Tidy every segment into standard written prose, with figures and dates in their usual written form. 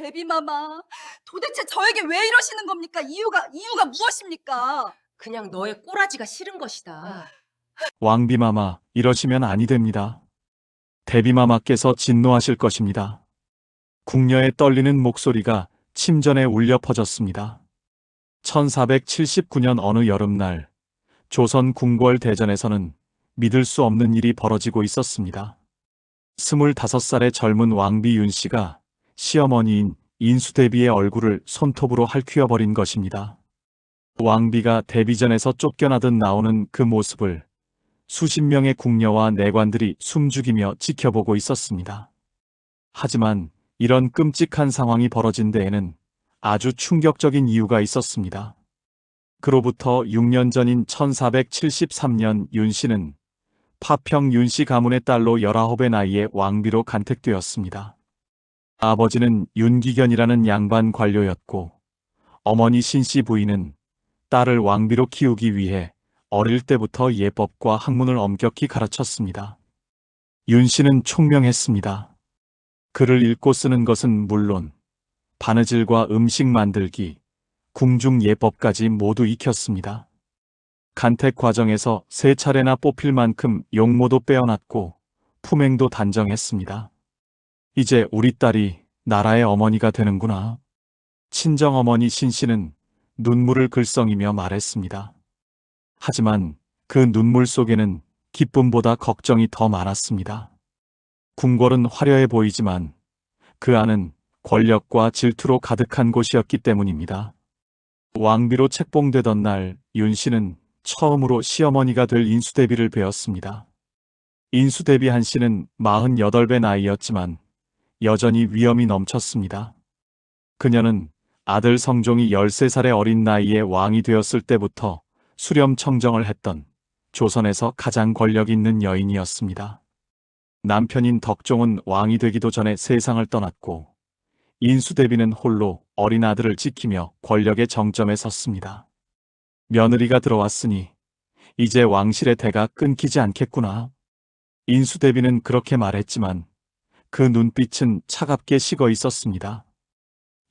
데비마마, 도대체 저에게 왜 이러시는 겁니까? 이유가 무엇입니까? 그냥 너의 꼬라지가 싫은 것이다. 왕비마마, 이러시면 아니 됩니다. 데비마마께서 진노하실 것입니다. 궁녀의 떨리는 목소리가 침전에 울려 퍼졌습니다. 1479년 어느 여름날, 조선 궁궐 대전에서는 믿을 수 없는 일이 벌어지고 있었습니다. 25살의 젊은 왕비 윤씨가 시어머니인 인수대비의 얼굴을 손톱으로 핥히어버린 것입니다. 왕비가 데비전에서 쫓겨나듯 나오는 그 모습을 수십 명의 궁녀와 내관들이 숨죽이며 지켜보고 있었습니다. 하지만 이런 끔찍한 상황이 벌어진 데에는 아주 충격적인 이유가 있었습니다. 그로부터 6년 전인 1473년 윤씨는 파평 윤씨 가문의 딸로 19의 나이에 왕비로 간택되었습니다. 아버지는 윤기견이라는 양반 관료였고 어머니 신씨 부인은 딸을 왕비로 키우기 위해 어릴 때부터 예법과 학문을 엄격히 가르쳤습니다. 윤씨는 총명했습니다. 글을 읽고 쓰는 것은 물론 바느질과 음식 만들기, 궁중 예법까지 모두 익혔습니다. 간택 과정에서 3차례나 뽑힐 만큼 용모도 빼어났고 품행도 단정했습니다. 이제 우리 딸이 나라의 어머니가 되는구나. 친정어머니 신씨는 눈물을 글썽이며 말했습니다. 하지만 그 눈물 속에는 기쁨보다 걱정이 더 많았습니다. 궁궐은 화려해 보이지만 그 안은 권력과 질투로 가득한 곳이었기 때문입니다. 왕비로 책봉되던 날 윤씨는 처음으로 시어머니가 될 인수대비를 배웠습니다. 인수대비 한씨는 48배 나이였지만 여전히 위엄이 넘쳤습니다. 그녀는 아들 성종이 13살의 어린 나이에 왕이 되었을 때부터 수렴청정을 했던 조선에서 가장 권력 있는 여인이었습니다. 남편인 덕종은 왕이 되기도 전에 세상을 떠났고 인수대비는 홀로 어린 아들을 지키며 권력의 정점에 섰습니다. 며느리가 들어왔으니 이제 왕실의 대가 끊기지 않겠구나. 인수대비는 그렇게 말했지만 그 눈빛은 차갑게 식어 있었습니다.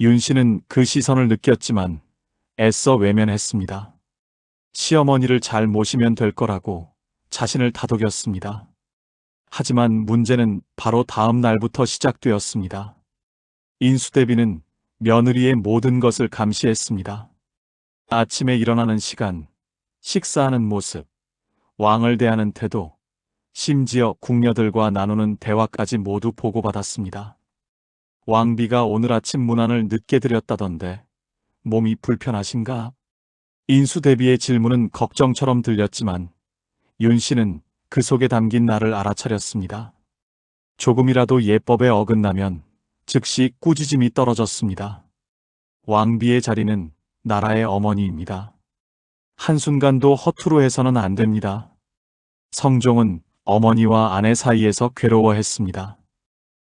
윤씨는 그 시선을 느꼈지만 애써 외면했습니다. 시어머니를 잘 모시면 될 거라고 자신을 다독였습니다. 하지만 문제는 바로 다음 날부터 시작되었습니다. 인수대비는 며느리의 모든 것을 감시했습니다. 아침에 일어나는 시간, 식사하는 모습, 왕을 대하는 태도, 심지어 궁녀들과 나누는 대화까지 모두 보고받았습니다. 왕비가 오늘 아침 문안을 늦게 드렸다던데 몸이 불편하신가? 인수대비의 질문은 걱정처럼 들렸지만 윤씨는 그 속에 담긴 나를 알아차렸습니다. 조금이라도 예법에 어긋나면 즉시 꾸짖음이 떨어졌습니다. 왕비의 자리는 나라의 어머니입니다. 한순간도 허투루 해서는 안 됩니다. 성종은 어머니와 아내 사이에서 괴로워했습니다.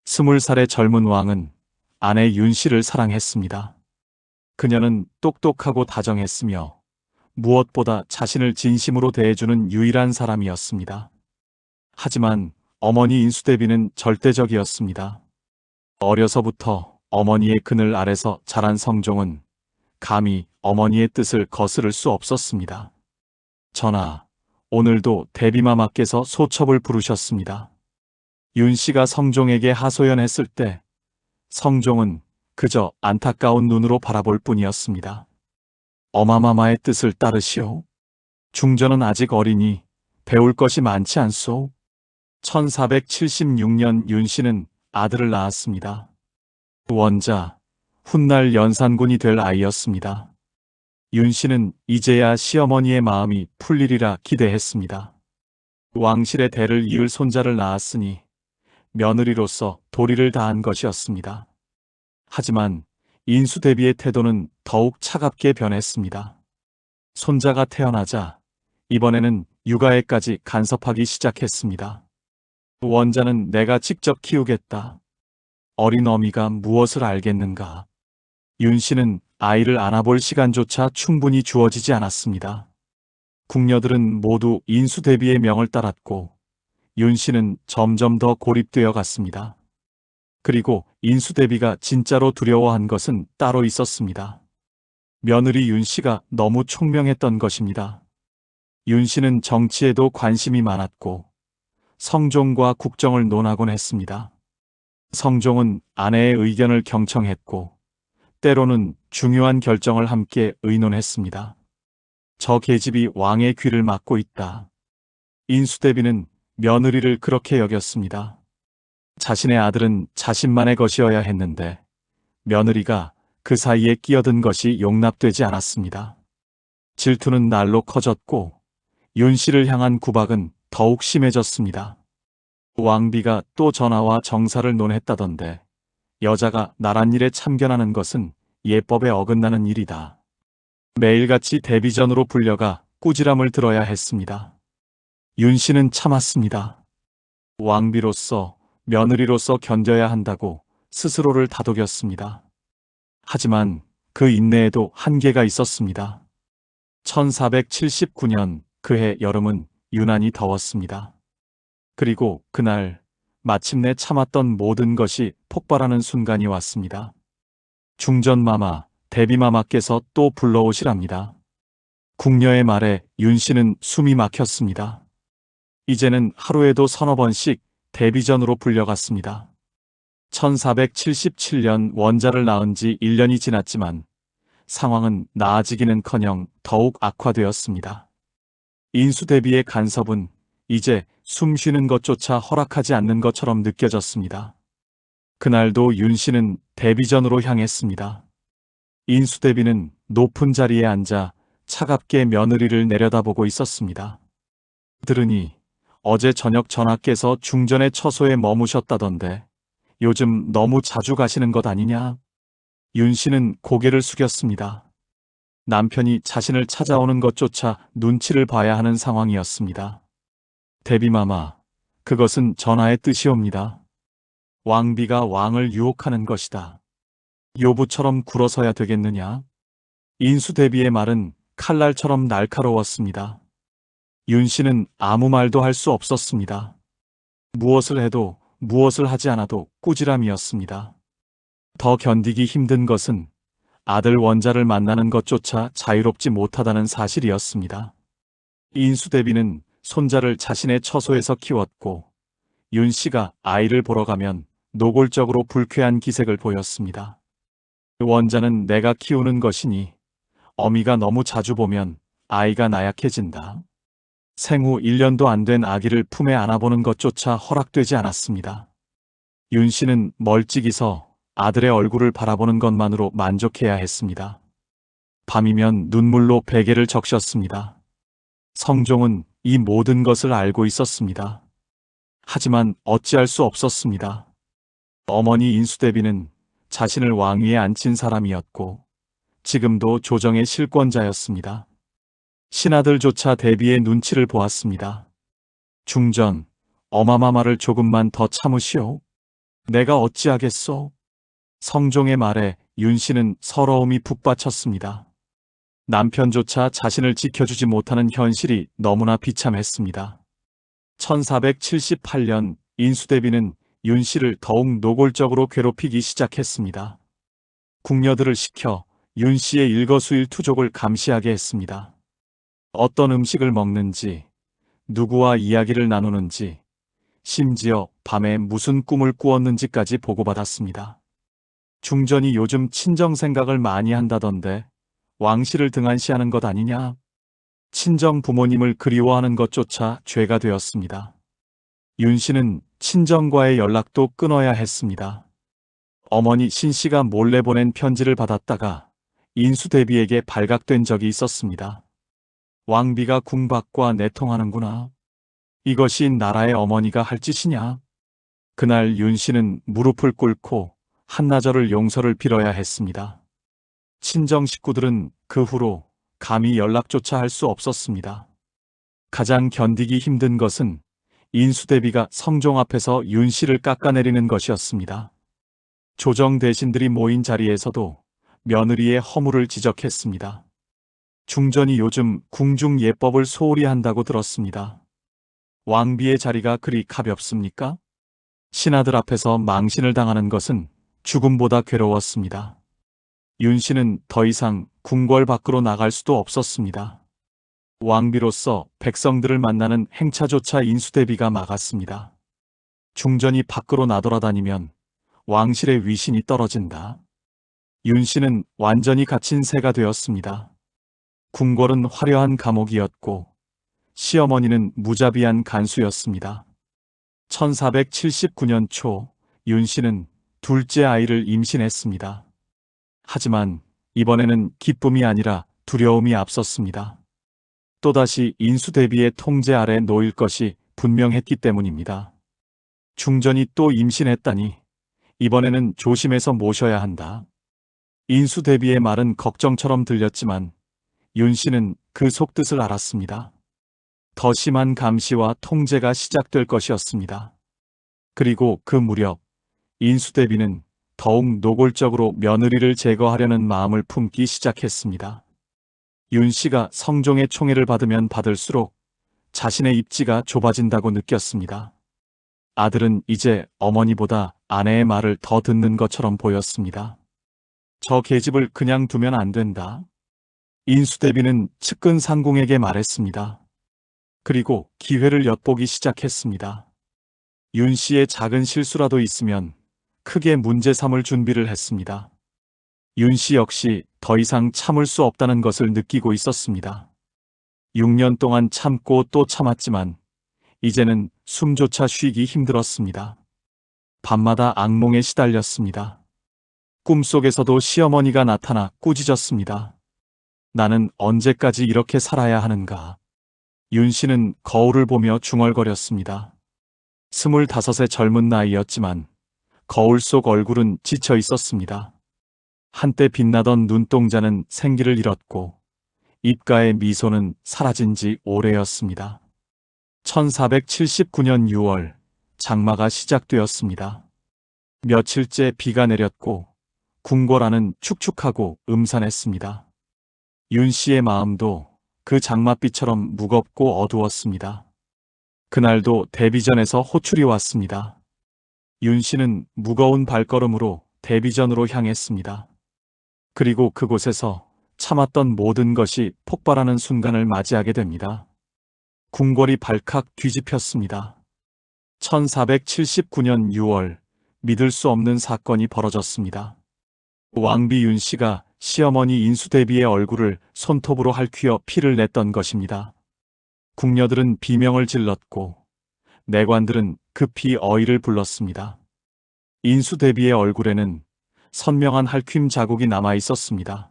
20살의 젊은 왕은 아내 윤씨를 사랑했습니다. 그녀는 똑똑하고 다정했으며 무엇보다 자신을 진심으로 대해주는 유일한 사람이었습니다. 하지만 어머니 인수대비는 절대적이었습니다. 어려서부터 어머니의 그늘 아래서 자란 성종은 감히 어머니의 뜻을 거스를 수 없었습니다. 전하, 오늘도 대비마마께서 소첩을 부르셨습니다. 윤씨가 성종에게 하소연했을 때 성종은 그저 안타까운 눈으로 바라볼 뿐이었습니다. 어마마마의 뜻을 따르시오. 중전은 아직 어리니 배울 것이 많지 않소. 1476년 윤씨는 아들을 낳았습니다. 원자, 훗날 연산군이 될 아이였습니다. 윤씨는 이제야 시어머니의 마음이 풀리리라 기대했습니다. 왕실의 대를 이을 손자를 낳았으니 며느리로서 도리를 다한 것이었습니다. 하지만 인수대비의 태도는 더욱 차갑게 변했습니다. 손자가 태어나자 이번에는 육아에까지 간섭하기 시작했습니다. 원자는 내가 직접 키우겠다. 어린 어미가 무엇을 알겠는가. 윤씨는 아이를 안아볼 시간조차 충분히 주어지지 않았습니다. 궁녀들은 모두 인수대비의 명을 따랐고 윤씨는 점점 더 고립되어 갔습니다. 그리고 인수대비가 진짜로 두려워한 것은 따로 있었습니다. 며느리 윤 씨가 너무 총명했던 것입니다. 윤 씨는 정치에도 관심이 많았고 성종과 국정을 논하곤 했습니다. 성종은 아내의 의견을 경청했고 때로는 중요한 결정을 함께 의논했습니다. 저 계집이 왕의 귀를 막고 있다. 인수대비는 며느리를 그렇게 여겼습니다. 자신의 아들은 자신만의 것이어야 했는데 며느리가 그 사이에 끼어든 것이 용납되지 않았습니다. 질투는 날로 커졌고 윤 씨를 향한 구박은 더욱 심해졌습니다. 왕비가 또 전하와 정사를 논했다던데 여자가 나란 일에 참견하는 것은 예법에 어긋나는 일이다. 매일같이 대비전으로 불려가 꾸지람을 들어야 했습니다. 윤 씨는 참았습니다. 왕비로서 며느리로서 견뎌야 한다고 스스로를 다독였습니다. 하지만 그 인내에도 한계가 있었습니다. 1479년 그해 여름은 유난히 더웠습니다. 그리고 그날 마침내 참았던 모든 것이 폭발하는 순간이 왔습니다. 중전마마, 대비마마께서 또 불러오시랍니다. 궁녀의 말에 윤 씨는 숨이 막혔습니다. 이제는 하루에도 서너 번씩 대비전으로 불려갔습니다. 1477년 원자를 낳은 지 1년이 지났지만 상황은 나아지기는커녕 더욱 악화되었습니다. 인수대비의 간섭은 이제 숨 쉬는 것조차 허락하지 않는 것처럼 느껴졌습니다. 그날도 윤 씨는 대비전으로 향했습니다. 인수대비는 높은 자리에 앉아 차갑게 며느리를 내려다보고 있었습니다. 들으니 어제 저녁 전하께서 중전의 처소에 머무셨다던데 요즘 너무 자주 가시는 것 아니냐? 윤 씨는 고개를 숙였습니다. 남편이 자신을 찾아오는 것조차 눈치를 봐야 하는 상황이었습니다. 대비마마, 그것은 전하의 뜻이옵니다. 왕비가 왕을 유혹하는 것이다. 요부처럼 굴어서야 되겠느냐? 인수대비의 말은 칼날처럼 날카로웠습니다. 윤 씨는 아무 말도 할 수 없었습니다. 무엇을 해도 무엇을 하지 않아도 꾸지람이었습니다. 더 견디기 힘든 것은 아들 원자를 만나는 것조차 자유롭지 못하다는 사실이었습니다. 인수대비는 손자를 자신의 처소에서 키웠고 윤 씨가 아이를 보러 가면 노골적으로 불쾌한 기색을 보였습니다. 원자는 내가 키우는 것이니 어미가 너무 자주 보면 아이가 나약해진다. 생후 1년도 안 된 아기를 품에 안아보는 것조차 허락되지 않았습니다. 윤 씨는 멀찍이 서 아들의 얼굴을 바라보는 것만으로 만족해야 했습니다. 밤이면 눈물로 베개를 적셨습니다. 성종은 이 모든 것을 알고 있었습니다. 하지만 어찌할 수 없었습니다. 어머니 인수대비는 자신을 왕위에 앉힌 사람이었고 지금도 조정의 실권자였습니다. 신하들조차 대비의 눈치를 보았습니다. 중전, 어마마마를 조금만 더 참으시오. 내가 어찌하겠소? 성종의 말에 윤 씨는 서러움이 북받쳤습니다. 남편조차 자신을 지켜주지 못하는 현실이 너무나 비참했습니다. 1478년 인수대비는 윤 씨를 더욱 노골적으로 괴롭히기 시작했습니다. 궁녀들을 시켜 윤 씨의 일거수일투족을 감시하게 했습니다. 어떤 음식을 먹는지, 누구와 이야기를 나누는지, 심지어 밤에 무슨 꿈을 꾸었는지까지 보고받았습니다. 중전이 요즘 친정 생각을 많이 한다던데 왕실을 등한시하는 것 아니냐? 친정 부모님을 그리워하는 것조차 죄가 되었습니다. 윤 씨는 친정과의 연락도 끊어야 했습니다. 어머니 신 씨가 몰래 보낸 편지를 받았다가 인수대비에게 발각된 적이 있었습니다. 왕비가 궁박과 내통하는구나. 이것이 나라의 어머니가 할 짓이냐? 그날 윤 씨는 무릎을 꿇고 한나절을 용서를 빌어야 했습니다. 친정 식구들은 그 후로 감히 연락조차 할 수 없었습니다. 가장 견디기 힘든 것은 인수대비가 성종 앞에서 윤 씨를 깎아내리는 것이었습니다. 조정 대신들이 모인 자리에서도 며느리의 허물을 지적했습니다. 중전이 요즘 궁중 예법을 소홀히 한다고 들었습니다. 왕비의 자리가 그리 가볍습니까? 신하들 앞에서 망신을 당하는 것은 죽음보다 괴로웠습니다. 윤 씨는 더 이상 궁궐 밖으로 나갈 수도 없었습니다. 왕비로서 백성들을 만나는 행차조차 인수대비가 막았습니다. 중전이 밖으로 나돌아다니면 왕실의 위신이 떨어진다. 윤 씨는 완전히 갇힌 새가 되었습니다. 궁궐은 화려한 감옥이었고 시어머니는 무자비한 간수였습니다. 1479년 초 윤 씨는 둘째 아이를 임신했습니다. 하지만 이번에는 기쁨이 아니라 두려움이 앞섰습니다. 또다시 인수대비의 통제 아래 놓일 것이 분명했기 때문입니다. 중전이 또 임신했다니 이번에는 조심해서 모셔야 한다. 인수대비의 말은 걱정처럼 들렸지만 윤 씨는 그 속뜻을 알았습니다. 더 심한 감시와 통제가 시작될 것이었습니다. 그리고 그 무렵 인수대비는 더욱 노골적으로 며느리를 제거하려는 마음을 품기 시작했습니다. 윤 씨가 성종의 총애를 받으면 받을수록 자신의 입지가 좁아진다고 느꼈습니다. 아들은 이제 어머니보다 아내의 말을 더 듣는 것처럼 보였습니다. 저 계집을 그냥 두면 안 된다. 인수대비는 측근 상궁에게 말했습니다. 그리고 기회를 엿보기 시작했습니다. 윤 씨의 작은 실수라도 있으면 크게 문제 삼을 준비를 했습니다. 윤 씨 역시 더 이상 참을 수 없다는 것을 느끼고 있었습니다. 6년 동안 참고 또 참았지만 이제는 숨조차 쉬기 힘들었습니다. 밤마다 악몽에 시달렸습니다. 꿈속에서도 시어머니가 나타나 꾸짖었습니다. 나는 언제까지 이렇게 살아야 하는가? 윤 씨는 거울을 보며 중얼거렸습니다. 25의 젊은 나이였지만 거울 속 얼굴은 지쳐 있었습니다. 한때 빛나던 눈동자는 생기를 잃었고 입가의 미소는 사라진 지 오래였습니다. 1479년 6월 장마가 시작되었습니다. 며칠째 비가 내렸고 궁궐 안은 축축하고 음산했습니다. 윤 씨의 마음도 그 장맛비처럼 무겁고 어두웠습니다. 그날도 대비전에서 호출이 왔습니다. 윤 씨는 무거운 발걸음으로 대비전으로 향했습니다. 그리고 그곳에서 참았던 모든 것이 폭발하는 순간을 맞이하게 됩니다. 궁궐이 발칵 뒤집혔습니다. 1479년 6월 믿을 수 없는 사건이 벌어졌습니다. 왕비 윤 씨가 시어머니 인수대비의 얼굴을 손톱으로 핥히어 피를 냈던 것입니다. 궁녀들은 비명을 질렀고 내관들은 급히 어이를 불렀습니다. 인수대비의 얼굴에는 선명한 핥힘 자국이 남아 있었습니다.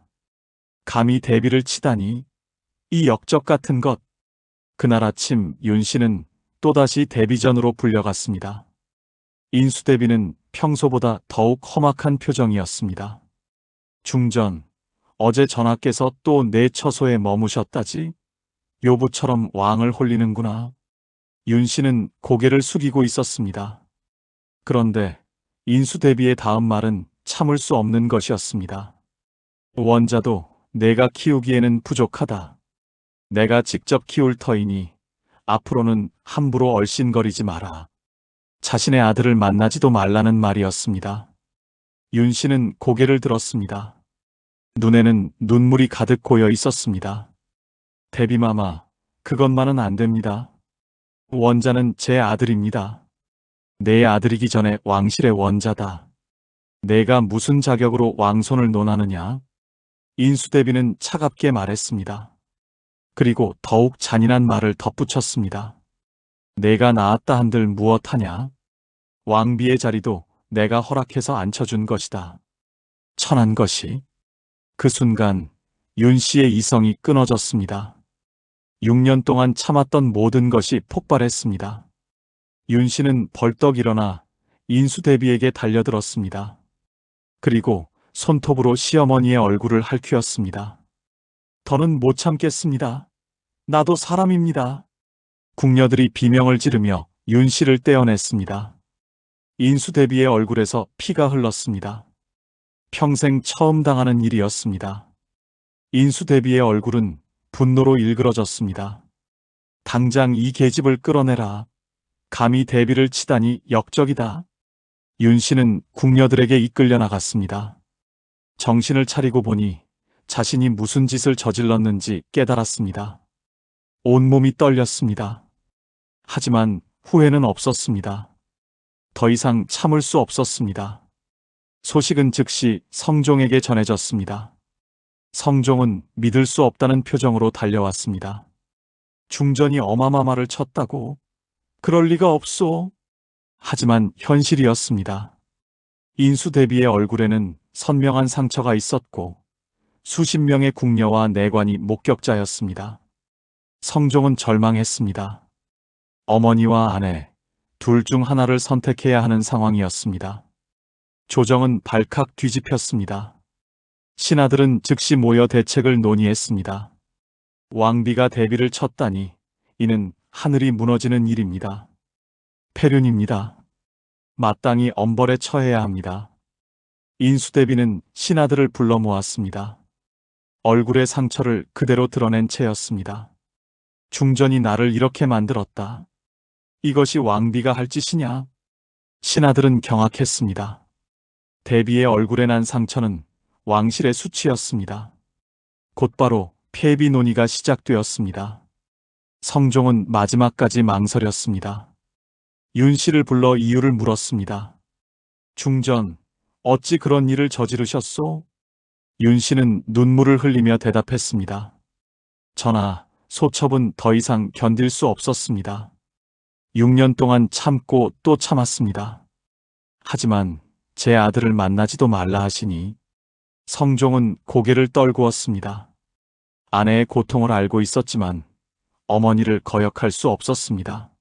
감히 대비를 치다니, 이 역적 같은 것. 그날 아침 윤 씨는 또다시 대비전으로 불려갔습니다. 인수대비는 평소보다 더욱 험악한 표정이었습니다. 중전, 어제 전하께서 또 내 처소에 머무셨다지? 요부처럼 왕을 홀리는구나. 윤 씨는 고개를 숙이고 있었습니다. 그런데 인수대비의 다음 말은 참을 수 없는 것이었습니다. 원자도 내가 키우기에는 부족하다. 내가 직접 키울 터이니 앞으로는 함부로 얼씬거리지 마라. 자신의 아들을 만나지도 말라는 말이었습니다. 윤 씨는 고개를 들었습니다. 눈에는 눈물이 가득 고여 있었습니다. 대비마마, 그것만은 안 됩니다. 원자는 제 아들입니다. 내 아들이기 전에 왕실의 원자다. 내가 무슨 자격으로 왕손을 논하느냐? 인수대비는 차갑게 말했습니다. 그리고 더욱 잔인한 말을 덧붙였습니다. 내가 낳았다 한들 무엇하냐? 왕비의 자리도 내가 허락해서 앉혀준 것이다. 천한 것이. 그 순간 윤 씨의 이성이 끊어졌습니다. 6년 동안 참았던 모든 것이 폭발했습니다. 윤 씨는 벌떡 일어나 인수대비에게 달려들었습니다. 그리고 손톱으로 시어머니의 얼굴을 핥히었습니다. 더는 못 참겠습니다. 나도 사람입니다. 궁녀들이 비명을 지르며 윤 씨를 떼어냈습니다. 인수대비의 얼굴에서 피가 흘렀습니다. 평생 처음 당하는 일이었습니다. 인수대비의 얼굴은 분노로 일그러졌습니다. 당장 이 계집을 끌어내라. 감히 대비를 치다니 역적이다. 윤 씨는 궁녀들에게 이끌려 나갔습니다. 정신을 차리고 보니 자신이 무슨 짓을 저질렀는지 깨달았습니다. 온몸이 떨렸습니다. 하지만 후회는 없었습니다. 더 이상 참을 수 없었습니다. 소식은 즉시 성종에게 전해졌습니다. 성종은 믿을 수 없다는 표정으로 달려왔습니다. 중전이 어마마마를 쳤다고? 그럴 리가 없소. 하지만 현실이었습니다. 인수대비의 얼굴에는 선명한 상처가 있었고 수십 명의 궁녀와 내관이 목격자였습니다. 성종은 절망했습니다. 어머니와 아내, 둘 중 하나를 선택해야 하는 상황이었습니다. 조정은 발칵 뒤집혔습니다. 신하들은 즉시 모여 대책을 논의했습니다. 왕비가 대비를 쳤다니 이는 하늘이 무너지는 일입니다. 폐륜입니다. 마땅히 엄벌에 처해야 합니다. 인수대비는 신하들을 불러 모았습니다. 얼굴의 상처를 그대로 드러낸 채였습니다. 중전이 나를 이렇게 만들었다. 이것이 왕비가 할 짓이냐? 신하들은 경악했습니다. 대비의 얼굴에 난 상처는 왕실의 수치였습니다. 곧바로 폐비 논의가 시작되었습니다. 성종은 마지막까지 망설였습니다. 윤 씨를 불러 이유를 물었습니다. 중전, 어찌 그런 일을 저지르셨소? 윤 씨는 눈물을 흘리며 대답했습니다. 전하, 소첩은 더 이상 견딜 수 없었습니다. 6년 동안 참고 또 참았습니다. 하지만 제 아들을 만나지도 말라 하시니 성종은 고개를 떨구었습니다. 아내의 고통을 알고 있었지만 어머니를 거역할 수 없었습니다.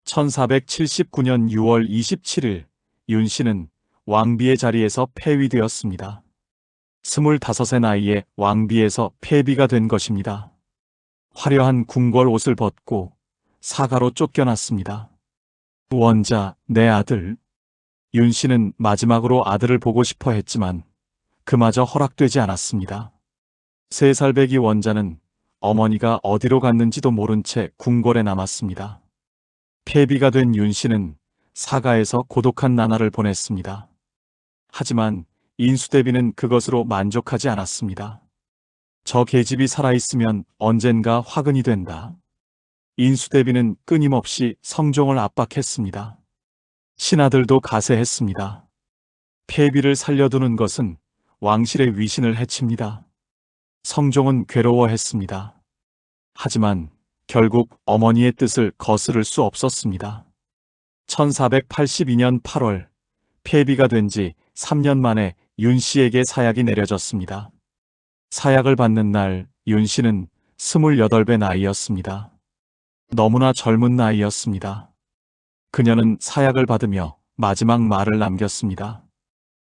1479년 6월 27일 윤 씨는 왕비의 자리에서 폐위되었습니다. 25의 나이에 왕비에서 폐비가 된 것입니다. 화려한 궁궐 옷을 벗고 사가로 쫓겨났습니다. 원자, 내 아들. 윤 씨는 마지막으로 아들을 보고 싶어 했지만 그마저 허락되지 않았습니다. 3살 배기 원자는 어머니가 어디로 갔는지도 모른 채 궁궐에 남았습니다. 폐비가 된 윤 씨는 사가에서 고독한 나날을 보냈습니다. 하지만 인수대비는 그것으로 만족하지 않았습니다. 저 계집이 살아있으면 언젠가 화근이 된다. 인수대비는 끊임없이 성종을 압박했습니다. 신하들도 가세했습니다. 폐비를 살려두는 것은 왕실의 위신을 해칩니다. 성종은 괴로워했습니다. 하지만 결국 어머니의 뜻을 거스를 수 없었습니다. 1482년 8월 폐비가 된 지 3년 만에 윤 씨에게 사약이 내려졌습니다. 사약을 받는 날 윤 씨는 28배 나이였습니다. 너무나 젊은 나이였습니다. 그녀는 사약을 받으며 마지막 말을 남겼습니다.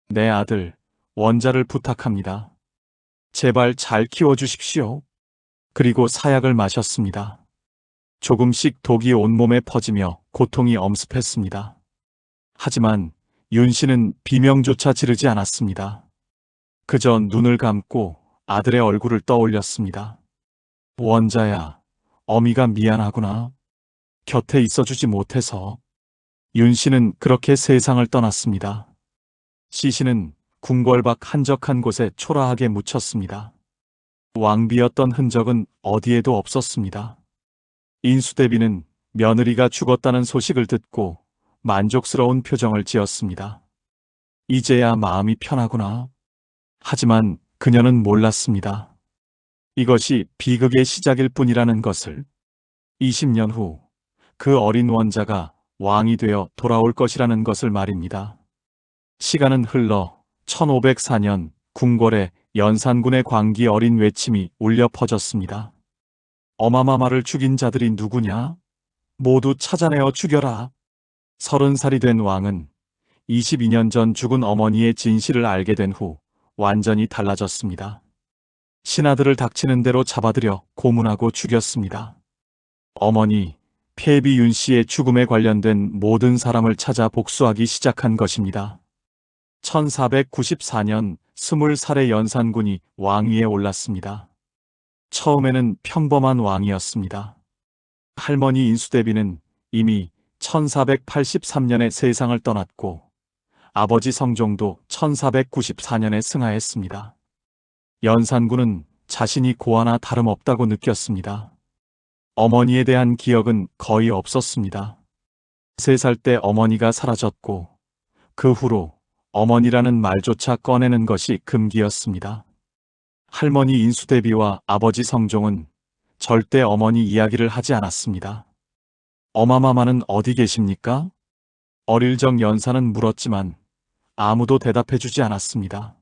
내 아들, 원자를 부탁합니다. 제발 잘 키워주십시오. 그리고 사약을 마셨습니다. 조금씩 독이 온몸에 퍼지며 고통이 엄습했습니다. 하지만 윤 씨는 비명조차 지르지 않았습니다. 그저 눈을 감고 아들의 얼굴을 떠올렸습니다. 원자야, 어미가 미안하구나. 곁에 있어주지 못해서. 윤 씨는 그렇게 세상을 떠났습니다. 시신은 궁궐 밖 한적한 곳에 초라하게 묻혔습니다. 왕비였던 흔적은 어디에도 없었습니다. 인수대비는 며느리가 죽었다는 소식을 듣고 만족스러운 표정을 지었습니다. 이제야 마음이 편하구나. 하지만 그녀는 몰랐습니다. 이것이 비극의 시작일 뿐이라는 것을. 20년 후 그 어린 원자가 왕이 되어 돌아올 것이라는 것을 말입니다. 시간은 흘러 1504년 궁궐에 연산군의 광기 어린 외침이 울려 퍼졌습니다. 어마마마를 죽인 자들이 누구냐? 모두 찾아내어 죽여라. 30살이 된 왕은 22년 전 죽은 어머니의 진실을 알게 된 후 완전히 달라졌습니다. 신하들을 닥치는 대로 잡아들여 고문하고 죽였습니다. 어머니, 폐비 윤 씨의 죽음에 관련된 모든 사람을 찾아 복수하기 시작한 것입니다. 1494년 20살의 연산군이 왕위에 올랐습니다. 처음에는 평범한 왕이었습니다. 할머니 인수대비는 이미 1483년에 세상을 떠났고 아버지 성종도 1494년에 승하했습니다. 연산군은 자신이 고아나 다름없다고 느꼈습니다. 어머니에 대한 기억은 거의 없었습니다. 3살 때 어머니가 사라졌고 그 후로 어머니라는 말조차 꺼내는 것이 금기였습니다. 할머니 인수대비와 아버지 성종은 절대 어머니 이야기를 하지 않았습니다. 어마마마는 어디 계십니까? 어릴 적 연산은 물었지만 아무도 대답해주지 않았습니다.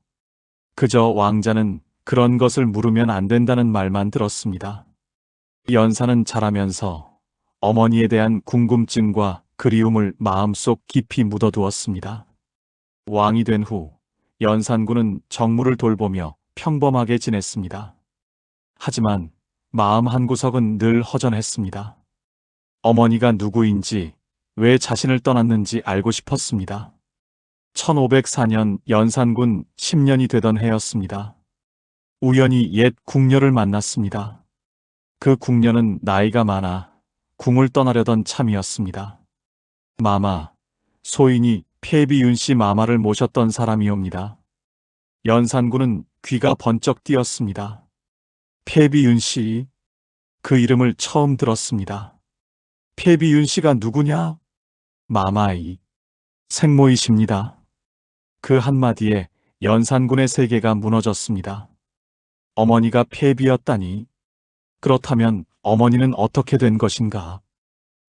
그저 왕자는 그런 것을 물으면 안 된다는 말만 들었습니다. 연산은 자라면서 어머니에 대한 궁금증과 그리움을 마음속 깊이 묻어두었습니다. 왕이 된 후 연산군은 정무를 돌보며 평범하게 지냈습니다. 하지만 마음 한구석은 늘 허전했습니다. 어머니가 누구인지, 왜 자신을 떠났는지 알고 싶었습니다. 1504년 연산군 10년이 되던 해였습니다. 우연히 옛 궁녀를 만났습니다. 그 궁녀는 나이가 많아 궁을 떠나려던 참이었습니다. 마마, 소인이 폐비윤씨 마마를 모셨던 사람이옵니다. 연산군은 귀가 번쩍 뛰었습니다. 폐비윤씨, 그 이름을 처음 들었습니다. 폐비윤씨가 누구냐? 마마이, 생모이십니다. 그 한마디에 연산군의 세계가 무너졌습니다. 어머니가 폐비였다니. 그렇다면 어머니는 어떻게 된 것인가?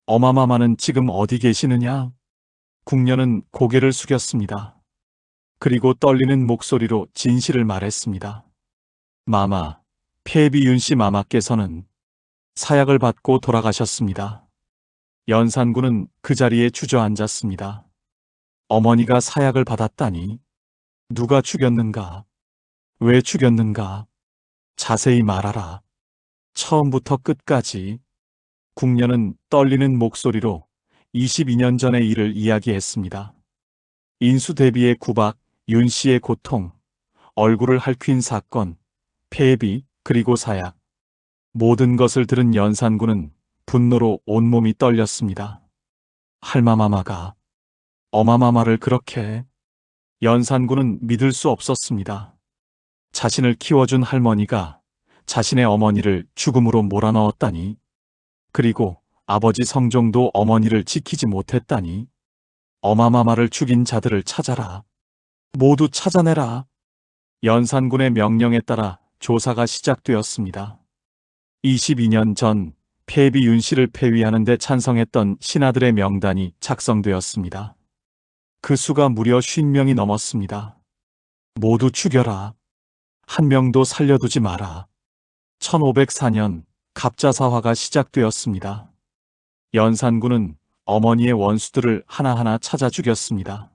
어마마마는 지금 어디 계시느냐? 궁녀는 고개를 숙였습니다. 그리고 떨리는 목소리로 진실을 말했습니다. 마마, 폐비윤씨 마마께서는 사약을 받고 돌아가셨습니다. 연산군은 그 자리에 주저앉았습니다. 어머니가 사약을 받았다니? 누가 죽였는가? 왜 죽였는가? 자세히 말하라. 처음부터 끝까지. 궁녀는 떨리는 목소리로 22년 전의 일을 이야기했습니다. 인수대비의 구박, 윤씨의 고통, 얼굴을 핥힌 사건, 폐비, 그리고 사약. 모든 것을 들은 연산군은 분노로 온몸이 떨렸습니다. 할마마마가 어마마마를 그렇게. 연산군은 믿을 수 없었습니다. 자신을 키워준 할머니가 자신의 어머니를 죽음으로 몰아넣었다니. 그리고 아버지 성종도 어머니를 지키지 못했다니. 어마마마를 죽인 자들을 찾아라. 모두 찾아내라. 연산군의 명령에 따라 조사가 시작되었습니다. 22년 전 폐비 윤씨를 폐위하는 데 찬성했던 신하들의 명단이 작성되었습니다. 그 수가 무려 50명이 넘었습니다. 모두 죽여라. 한 명도 살려두지 마라. 1504년 갑자사화가 시작되었습니다. 연산군은 어머니의 원수들을 하나하나 찾아 죽였습니다.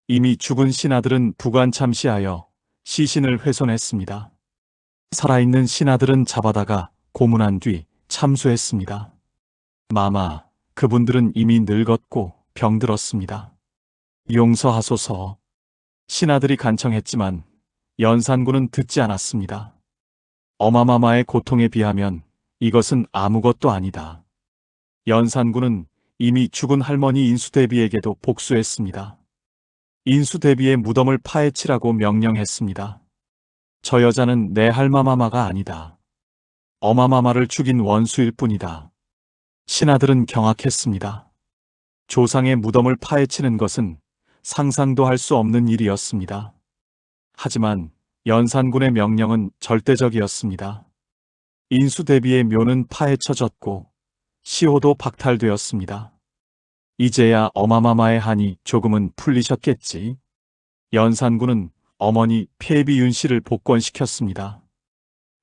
이미 죽은 신하들은 부관참시하여 시신을 훼손했습니다. 살아있는 신하들은 잡아다가 고문한 뒤 참수했습니다. 마마, 그분들은 이미 늙었고 병들었습니다. 용서하소서. 신하들이 간청했지만 연산군은 듣지 않았습니다. 어마마마의 고통에 비하면 이것은 아무것도 아니다. 연산군은 이미 죽은 할머니 인수대비에게도 복수했습니다. 인수대비의 무덤을 파헤치라고 명령했습니다. 저 여자는 내 할마마마가 아니다. 어마마마를 죽인 원수일 뿐이다. 신하들은 경악했습니다. 조상의 무덤을 파헤치는 것은 상상도 할 수 없는 일이었습니다. 하지만 연산군의 명령은 절대적이었습니다. 인수대비의 묘는 파헤쳐졌고 시호도 박탈되었습니다. 이제야 어마마마의 한이 조금은 풀리셨겠지. 연산군은 어머니 폐비윤씨를 복권시켰습니다.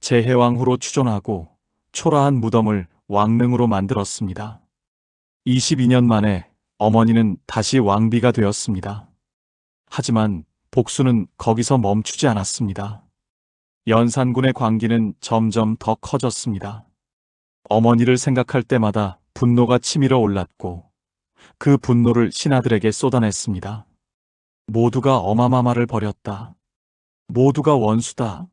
제해왕 후로 추존하고 초라한 무덤을 왕릉으로 만들었습니다. 22년 만에 어머니는 다시 왕비가 되었습니다. 하지만 복수는 거기서 멈추지 않았습니다. 연산군의 광기는 점점 더 커졌습니다. 어머니를 생각할 때마다 분노가 치밀어 올랐고 그 분노를 신하들에게 쏟아냈습니다. 모두가 어마마마를 버렸다. 모두가 원수다.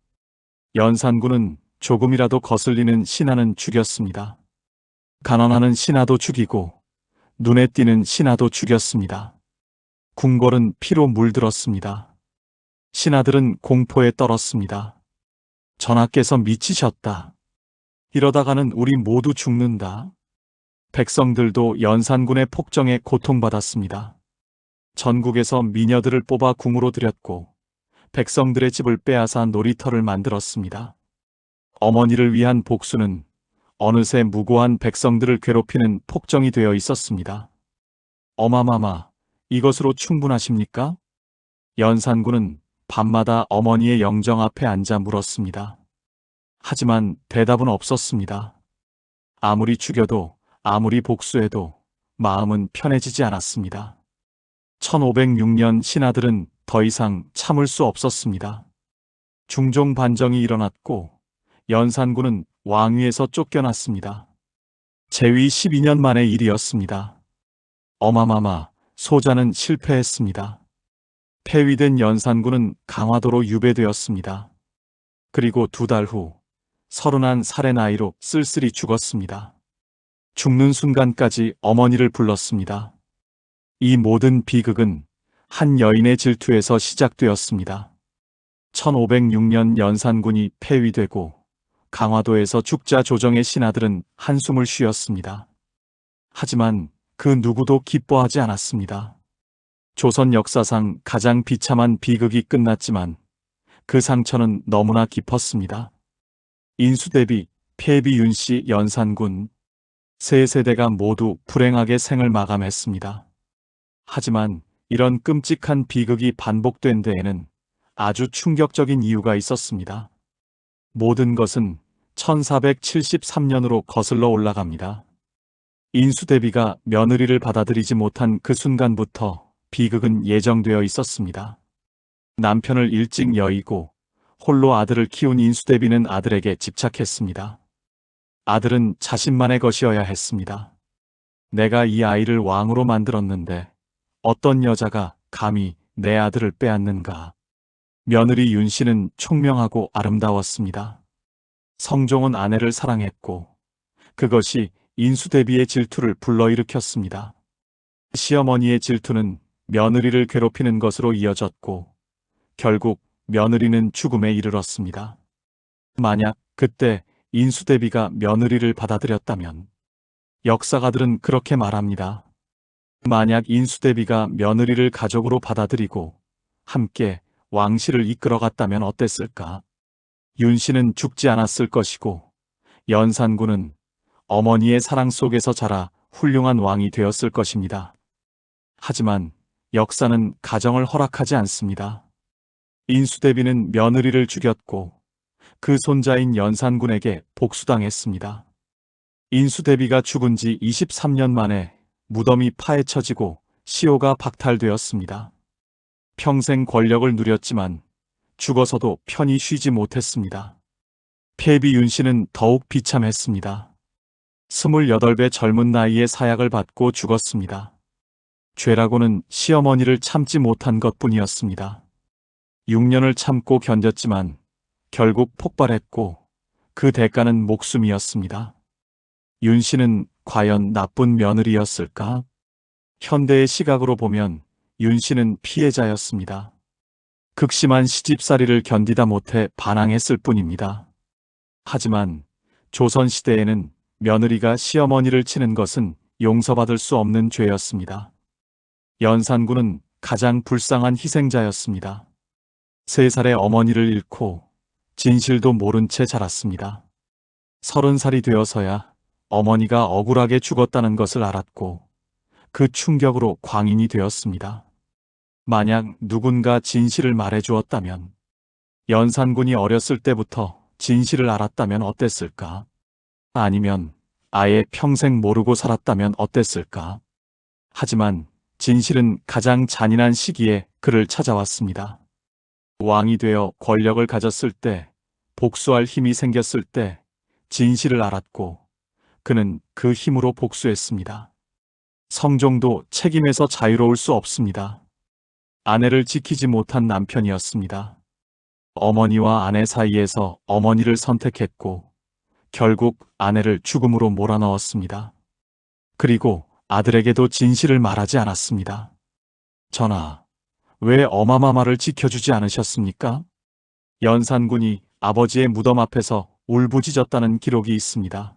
연산군은 조금이라도 거슬리는 신하는 죽였습니다. 가난하는 신하도 죽이고 눈에 띄는 신하도 죽였습니다. 궁궐은 피로 물들었습니다. 신하들은 공포에 떨었습니다. 전하께서 미치셨다. 이러다가는 우리 모두 죽는다. 백성들도 연산군의 폭정에 고통받았습니다. 전국에서 미녀들을 뽑아 궁으로 들였고 백성들의 집을 빼앗아 놀이터를 만들었습니다. 어머니를 위한 복수는 어느새 무고한 백성들을 괴롭히는 폭정이 되어 있었습니다. 어마마마, 이것으로 충분하십니까? 연산군은 밤마다 어머니의 영정 앞에 앉아 물었습니다. 하지만 대답은 없었습니다. 아무리 죽여도 아무리 복수해도 마음은 편해지지 않았습니다. 1506년 신하들은 더 이상 참을 수 없었습니다. 중종 반정이 일어났고 연산군은 왕위에서 쫓겨났습니다. 재위 12년 만의 일이었습니다. 어마마마, 소자는 실패했습니다. 폐위된 연산군은 강화도로 유배되었습니다. 그리고 2달 후 31살의 나이로 쓸쓸히 죽었습니다. 죽는 순간까지 어머니를 불렀습니다. 이 모든 비극은 한 여인의 질투에서 시작되었습니다. 1506년 연산군이 폐위되고 강화도에서 죽자 조정의 신하들은 한숨을 쉬었습니다. 하지만 그 누구도 기뻐하지 않았습니다. 조선 역사상 가장 비참한 비극이 끝났지만 그 상처는 너무나 깊었습니다. 인수대비, 폐비 윤씨 연산군, 세 세대가 모두 불행하게 생을 마감했습니다. 하지만 이런 끔찍한 비극이 반복된 데에는 아주 충격적인 이유가 있었습니다. 모든 것은 1473년으로 거슬러 올라갑니다. 인수대비가 며느리를 받아들이지 못한 그 순간부터 비극은 예정되어 있었습니다. 남편을 일찍 여의고 홀로 아들을 키운 인수대비는 아들에게 집착했습니다. 아들은 자신만의 것이어야 했습니다. 내가 이 아이를 왕으로 만들었는데 어떤 여자가 감히 내 아들을 빼앗는가. 며느리 윤씨는 총명하고 아름다웠습니다. 성종은 아내를 사랑했고 그것이 인수대비의 질투를 불러일으켰습니다. 시어머니의 질투는 며느리를 괴롭히는 것으로 이어졌고 결국 며느리는 죽음에 이르렀습니다. 만약 그때 인수대비가 며느리를 받아들였다면, 역사가들은 그렇게 말합니다. 만약 인수대비가 며느리를 가족으로 받아들이고 함께 왕실을 이끌어갔다면 어땠을까? 윤씨는 죽지 않았을 것이고 연산군은 어머니의 사랑 속에서 자라 훌륭한 왕이 되었을 것입니다. 하지만 역사는 가정을 허락하지 않습니다. 인수대비는 며느리를 죽였고 그 손자인 연산군에게 복수당했습니다. 인수대비가 죽은 지 23년 만에 무덤이 파헤쳐지고 시호가 박탈되었습니다. 평생 권력을 누렸지만 죽어서도 편히 쉬지 못했습니다. 폐비 윤씨는 더욱 비참했습니다. 28배 젊은 나이에 사약을 받고 죽었습니다. 죄라고는 시어머니를 참지 못한 것뿐이었습니다. 6년을 참고 견뎠지만 결국 폭발했고 그 대가는 목숨이었습니다. 윤씨는 과연 나쁜 며느리였을까? 현대의 시각으로 보면 윤씨는 피해자였습니다. 극심한 시집살이를 견디다 못해 반항했을 뿐입니다. 하지만 조선시대에는 며느리가 시어머니를 치는 것은 용서받을 수 없는 죄였습니다. 연산군은 가장 불쌍한 희생자였습니다. 3살의 어머니를 잃고 진실도 모른 채 자랐습니다. 30살이 되어서야 어머니가 억울하게 죽었다는 것을 알았고 그 충격으로 광인이 되었습니다. 만약 누군가 진실을 말해주었다면, 연산군이 어렸을 때부터 진실을 알았다면 어땠을까? 아니면 아예 평생 모르고 살았다면 어땠을까? 하지만 진실은 가장 잔인한 시기에 그를 찾아왔습니다. 왕이 되어 권력을 가졌을 때, 복수할 힘이 생겼을 때 진실을 알았고 그는 그 힘으로 복수했습니다. 성종도 책임에서 자유로울 수 없습니다. 아내를 지키지 못한 남편이었습니다. 어머니와 아내 사이에서 어머니를 선택했고 결국 아내를 죽음으로 몰아넣었습니다. 그리고 아들에게도 진실을 말하지 않았습니다. 전하, 왜 어마마마를 지켜주지 않으셨습니까? 연산군이 아버지의 무덤 앞에서 울부짖었다는 기록이 있습니다.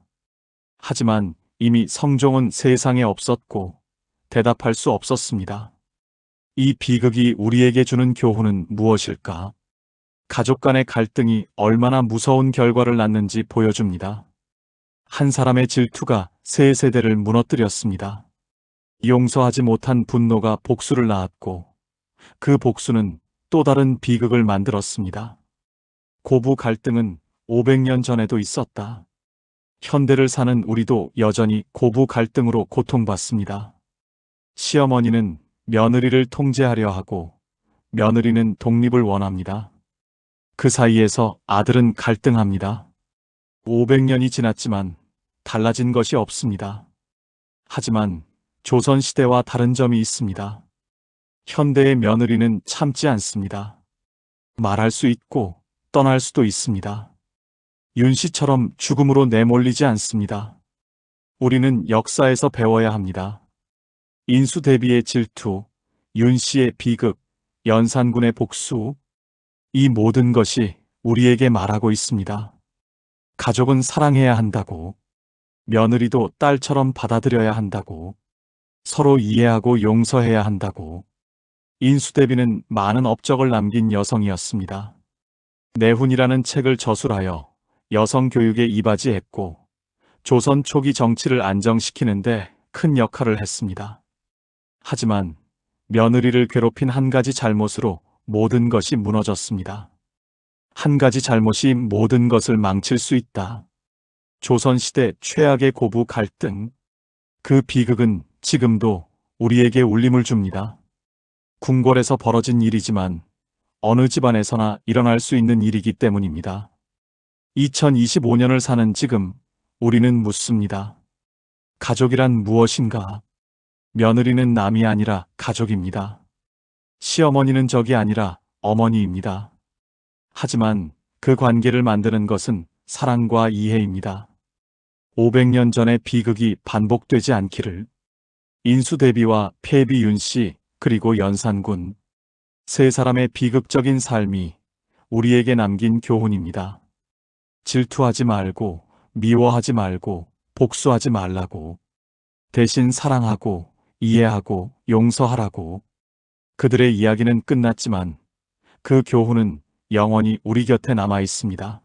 하지만 이미 성종은 세상에 없었고 대답할 수 없었습니다. 이 비극이 우리에게 주는 교훈은 무엇일까? 가족 간의 갈등이 얼마나 무서운 결과를 낳는지 보여줍니다. 한 사람의 질투가 세 세대를 무너뜨렸습니다. 용서하지 못한 분노가 복수를 낳았고 그 복수는 또 다른 비극을 만들었습니다. 고부 갈등은 500년 전에도 있었다. 현대를 사는 우리도 여전히 고부 갈등으로 고통받습니다. 시어머니는 며느리를 통제하려 하고 며느리는 독립을 원합니다. 그 사이에서 아들은 갈등합니다. 500년이 지났지만 달라진 것이 없습니다. 하지만 조선시대와 다른 점이 있습니다. 현대의 며느리는 참지 않습니다. 말할 수 있고 떠날 수도 있습니다. 윤 씨처럼 죽음으로 내몰리지 않습니다. 우리는 역사에서 배워야 합니다. 인수대비의 질투, 윤 씨의 비극, 연산군의 복수, 이 모든 것이 우리에게 말하고 있습니다. 가족은 사랑해야 한다고, 며느리도 딸처럼 받아들여야 한다고, 서로 이해하고 용서해야 한다고. 인수대비는 많은 업적을 남긴 여성이었습니다. 내훈이라는 책을 저술하여 여성 교육에 이바지했고 조선 초기 정치를 안정시키는데 큰 역할을 했습니다. 하지만 며느리를 괴롭힌 한 가지 잘못으로 모든 것이 무너졌습니다. 한 가지 잘못이 모든 것을 망칠 수 있다. 조선시대 최악의 고부 갈등. 그 비극은 지금도 우리에게 울림을 줍니다. 궁궐에서 벌어진 일이지만 어느 집안에서나 일어날 수 있는 일이기 때문입니다. 2025년을 사는 지금 우리는 묻습니다. 가족이란 무엇인가? 며느리는 남이 아니라 가족입니다. 시어머니는 적이 아니라 어머니입니다. 하지만 그 관계를 만드는 것은 사랑과 이해입니다. 500년 전의 비극이 반복되지 않기를. 인수대비와 폐비 윤씨 그리고 연산군, 세 사람의 비극적인 삶이 우리에게 남긴 교훈입니다. 질투하지 말고, 미워하지 말고, 복수하지 말라고. 대신 사랑하고, 이해하고, 용서하라고. 그들의 이야기는 끝났지만 그 교훈은 영원히 우리 곁에 남아 있습니다.